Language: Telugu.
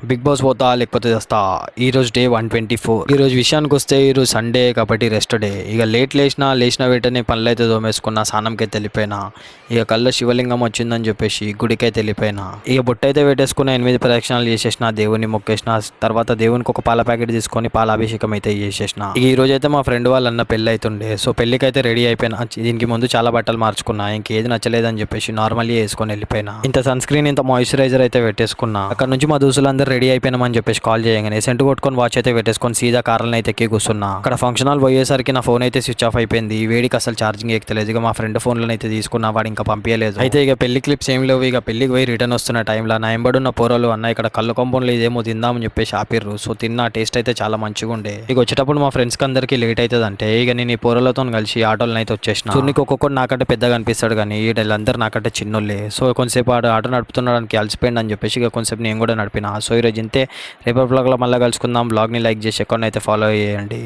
బిగ్ బాస్ పోతా లేకపోతే వస్తా. ఈరోజు డే 124. ఈరోజు విషయానికి వస్తే ఈరోజు సండే కాబట్టి రెస్ట్ డే. ఇక లేచిన వెంటనే పనులు అయితే తోమేసుకున్నా, స్నానంకైతే వెళ్ళిపోయినా. ఇక కళ్ళ శివలింగం వచ్చిందని చెప్పేసి గుడికైతే వెళ్ళిపోయినా. ఇక బొట్టు అయితే పెట్టేసుకున్న 8 ప్రదక్షిణాలు చేసేసిన, దేవుని మొక్కేసిన. తర్వాత దేవునికి ఒక పాల ప్యాకెట్ తీసుకొని పాలాభిషేకం అయితే చేసేసిన. ఇక ఈ రోజు అయితే మా ఫ్రెండ్ వాళ్ళ అన్న పెళ్ళి అవుతుండే, సో పెళ్ళికైతే రెడీ అయిపోయినా. దీనికి ముందు చాలా బట్టలు మార్చుకున్నా, ఇంకేది నచ్చలేదని చెప్పేసి నార్మల్లీ వేసుకొని వెళ్ళిపోయినా. ఇంత సన్ స్క్రీన్, ఇంత మాయిశ్చరైజర్ అయితే పెట్టేసుకున్నా. అక్కడ నుంచి మా దోస్తులందరూ రెడీ అయిపోయినామని చెప్పేసి కాల్ చేయగానే సెంటు కొట్టుకొని వాచ్ అయితే పెట్టేసుకొని సీదా కార్లను అయితే ఎక్కి కూర్చున్నా. అక్కడ ఫంక్షన్ హాల్ పోయేసరికి నా ఫోన్ అయితే స్విచ్ ఆఫ్ అయిపోయింది. వేడికి అసలు ఛార్జింగ్ ఎక్కలేదు. ఇక మా ఫ్రెండ్ ఫోన్లను అయితే తీసుకున్నా, వాడు ఇంకా పంపించలేదు. అయితే ఇక పెళ్లి క్లిప్స్ ఏం లేవు. ఇక పెళ్లికి పోయి రిటర్న్ వస్తున్న టైంలో నా ఎంబడున్న పోరలు అన్న ఇక్కడ కళ్ళు కొంపంలో ఇదేమో తిందామని చెప్పేసి ఆపిర్రు. సో తిన్న టేస్ట్ అయితే చాలా మంచిగా ఉండే. ఇక వచ్చేటప్పుడు మా ఫ్రెండ్స్ కి అందరికి లేట్ అవుతుంది అంటే ఇక నేను ఈ పోరలతో కలిసి ఆటోలను అయితే వచ్చేసిన. సో నీకు ఒక్కొక్కటి నాకంటే పెద్దగా అనిపిస్తాడు కానీ వీళ్ళందరూ నాకంటే చిన్నోళ్ళే. సో కొంతసేపు ఆటో నడుపుతున్నాడానికి అలసిపోయింది అని చెప్పేసి ఇక కొంచెంసేపు నేను కూడా నడిపిన. సో ఈరోజు ఇంతే. రేపటి బ్లాగ్లో మళ్ళీ కలుసుకుందాం. బ్లాగ్ని లైక్ చేసి అకౌంట్ అయితే ఫాలో చేయండి.